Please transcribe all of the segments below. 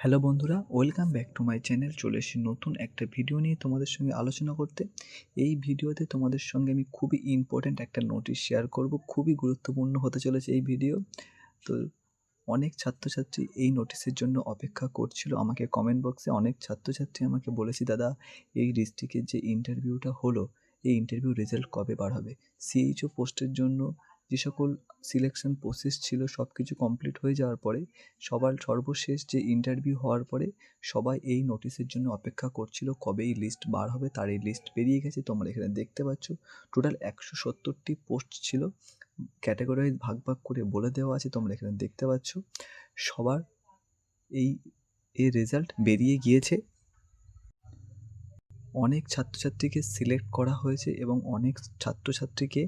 Hello বন্ধুরা, welcome back to my channel. চলে এসেছি নতুন একটা ভিডিও নিয়ে তোমাদের সঙ্গে আলোচনা করতে। এই ভিডিওতে তোমাদের সঙ্গে আমি খুবই ইম্পর্ট্যান্ট একটা নোটিশ শেয়ার করব। খুবই গুরুত্বপূর্ণ হতে চলেছে এই ভিডিও। তো অনেক ছাত্রছাত্রী এই নোটিশের জন্য অপেক্ষা করছিল। আমাকে কমেন্ট বক্সে অনেক ছাত্রছাত্রী আমাকে বলেছে, দাদা এই ডিস্ট্রিক্টের যে ইন্টারভিউটা হলো, এই ইন্টারভিউ রেজাল্ট কবে বার হবে? সিএইচও পোস্টের জন্য যে সকল সিলেকশন প্রসেস ছিল সব কিছু কমপ্লিট হয়ে যাওয়ার পরে সর্বশেষ যে ইন্টারভিউ হওয়ার পরে সবাই এই নোটিশের জন্য অপেক্ষা করছিল কবে এই লিস্ট বার হবে। তার এই লিস্ট বেরিয়ে গেছে, তোমরা এখানে দেখতে পাচ্ছ। টোটাল 170টি পোস্ট ছিল, ক্যাটাগরি ভাগ ভাগ করে বলে দেওয়া আছে, তোমরা এখানে দেখতে পাচ্ছ। সবার এই রেজাল্ট বেরিয়ে গিয়েছে। অনেক ছাত্রছাত্রীকে সিলেক্ট করা হয়েছে এবং অনেক ছাত্রছাত্রীকে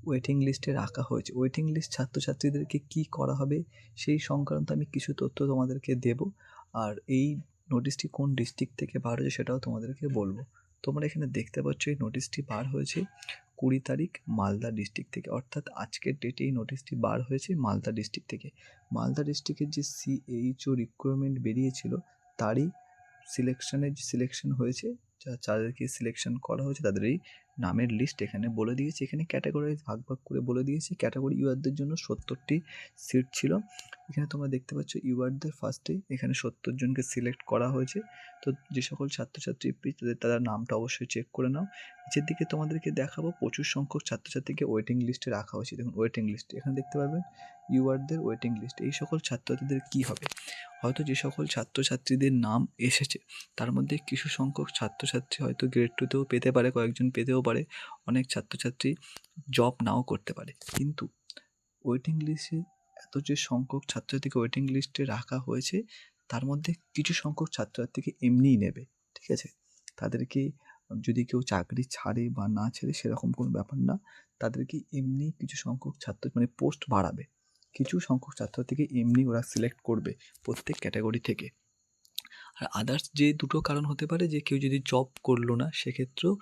ওয়েটিং লিস্টে রাখা হয়েছে। ওয়েটিং লিস্ট ছাত্রছাত্রীদেরকে কি করা হবে সেই সংক্রান্ত আমি কিছু তথ্য তোমাদেরকে দেব। আর এই নোটিশটি কোন ডিস্ট্রিক্ট থেকে বার হয়েছে সেটাও তোমাদেরকে বলবো। তোমরা এখানে দেখতে পাচ্ছ এই নোটিশটি বার হয়েছে 20 তারিখ মালদা ডিস্ট্রিক্ট থেকে, অর্থাৎ আজকের ডেটে এই নোটিশটি বার হয়েছে মালদা ডিস্ট্রিক্ট থেকে। মালদা ডিস্ট্রিক্টের যে সিএইচও রিক্রুটমেন্ট বেরিয়েছিল তারই সিলেকশন হয়েছে। যাদেরকে সিলেকশন করা হয়েছে তাদের এই নামের লিস্ট এখানে বলে দিয়েছে। এখানে ক্যাটাগরি ভাগ ভাগ করে বলে দিয়েছে। ক্যাটাগরি ইউআরদের জন্য 70টি সিট ছিল। এখানে তোমরা দেখতে পাচ্ছ ইউআরদের ফার্স্টে এখানে 70 জনকে সিলেক্ট করা হয়েছে। তো যে সকল ছাত্রছাত্রী তাদের নামটা অবশ্যই চেক করে নাও। নিচের দিকে তোমাদেরকে দেখাবো প্রচুর সংখ্যক ছাত্রছাত্রীকে ওয়েটিং লিস্টে রাখা হয়েছে। দেখুন ওয়েটিং লিস্ট এখানে দেখতে পাবেন, ইউআরদের ওয়েটিং লিস্ট। এই সকল ছাত্রছাত্রীদের কী হবে, হয়তো যে সকল ছাত্রছাত্রীদের নাম এসেছে তার মধ্যে কিছু সংখ্যক ছাত্রছাত্রী হয়তো গ্রেড 2তেও পেতে পারে, কয়েকজন পেতেও পারে, অনেক ছাত্রছাত্রী জব নাও করতে পারে। কিন্তু ওয়েটিং লিস্টে এত যে সংখ্যক ছাত্রছাত্রীকে ওয়েটিং লিস্টে রাখা হয়েছে তার মধ্যে কিছু সংখ্যক ছাত্রছাত্রীকে এমনিই নেবে, ঠিক আছে? তাদেরকে যদি কেউ চাকরি ছাড়ে বা না ছেড়ে সেরকম কোনো ব্যাপার না, তাদেরকে এমনি কিছু সংখ্যক ছাত্র পোস্ট বাড়াবে। কিছু সংখ্যক ছাত্রছাত্রীকে এমনি ওরা সিলেক্ট করবে প্রত্যেক ক্যাটাগরি থেকে। আর আদার্স যে দুটো কারণ হতে পারে, যে কেউ যদি জব করলো না সেক্ষেত্রেও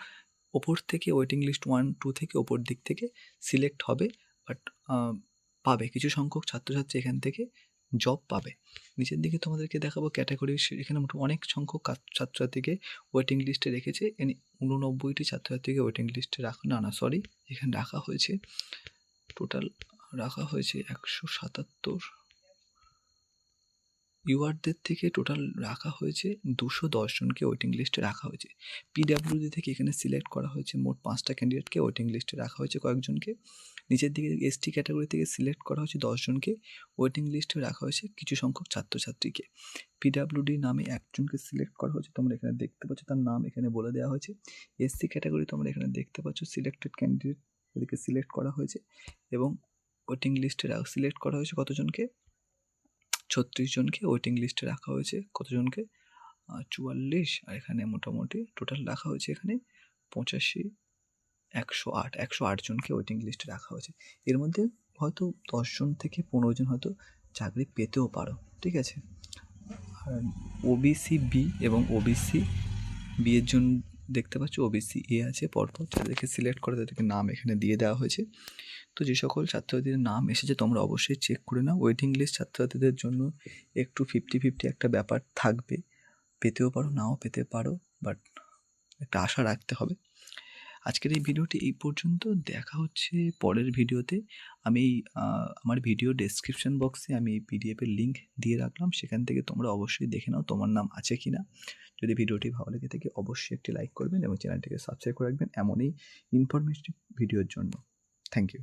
ওপর থেকে ওয়েটিং লিস্ট 1-2 থেকে ওপর দিক থেকে সিলেক্ট হবে, বাট পাবে কিছু সংখ্যক ছাত্রছাত্রী এখান থেকে জব পাবে। নিচের দিকে তোমাদেরকে দেখাবো ক্যাটাগরি, এখানে অনেক সংখ্যক ছাত্রছাত্রীকে ওয়েটিং লিস্টে রেখেছে। 89টি ছাত্রছাত্রীকে ওয়েটিং লিস্টে এখানে রাখা হয়েছে, টোটাল রাখা হয়েছে 177। ইউআরদের থেকে টোটাল রাখা হয়েছে 210 জনকে ওয়েটিং লিস্টে রাখা হয়েছে। পিডাব্লিউডি থেকে এখানে সিলেক্ট করা হয়েছে মোট 5টা ক্যান্ডিডেটকে ওয়েটিং লিস্টে রাখা হয়েছে কয়েকজনকে। নিচের দিকে এসটি ক্যাটাগরি থেকে সিলেক্ট করা হয়েছে 10 জনকে ওয়েটিং লিস্টে রাখা হয়েছে কিছু সংখ্যক ছাত্রছাত্রীকে। পিডাব্লিউডি নামে একজনকে সিলেক্ট করা হয়েছে, তোমরা এখানে দেখতে পাচ্ছ, তার নাম এখানে বলে দেওয়া হয়েছে। এসসি ক্যাটাগরি তোমরা এখানে দেখতে পাচ্ছ সিলেক্টেড ক্যান্ডিডেট, তাদেরকে সিলেক্ট করা হয়েছে এবং ওয়েটিং লিস্টে সিলেক্ট করা হয়েছে কতজনকে, 36 জনকে ওয়েটিং লিস্টে রাখা হয়েছে। কতজনকে, 44। আর এখানে মোটামুটি টোটাল রাখা হয়েছে এখানে 85, 108 জনকে ওয়েটিং লিস্টে রাখা হয়েছে। এর মধ্যে হয়তো 10 জন থেকে 15 জন হয়তো চাকরি পেতেও পারো, ঠিক আছে? আর ওবিসি বি এবং ওবিসি বি এর জন্য দেখতে পাচ্ছ ওবিসি এ আছে পরপর, যাদেরকে সিলেক্ট করে তাদেরকে নাম এখানে দিয়ে দেওয়া হয়েছে। তো যে সকল ছাত্রছাত্রীদের নাম এসেছে তোমরা অবশ্যই চেক করে নাও। ওয়েটিং লিস্ট ছাত্রছাত্রীদের জন্য একটু 50-50 একটা ব্যাপার থাকবে, পেতেও পারো নাও পেতে পারো, বাট একটা আশা রাখতে হবে। আজকের এই ভিডিওটি এই পর্যন্ত, দেখা হচ্ছে পরের ভিডিওতে। আমি আমার ভিডিও ডেসক্রিপশন বক্সে আমি এই পিডিএফের লিঙ্ক দিয়ে রাখলাম, সেখান থেকে তোমরা অবশ্যই দেখে নাও তোমার নাম আছে কি না। যদি ভিডিওটি ভালো লেগে থাকে অবশ্যই একটি লাইক করবেন এবং চ্যানেলটিকে সাবস্ক্রাইব করে রাখবেন এমনই ইনফরমেটিভ ভিডিওর জন্য। Thank you.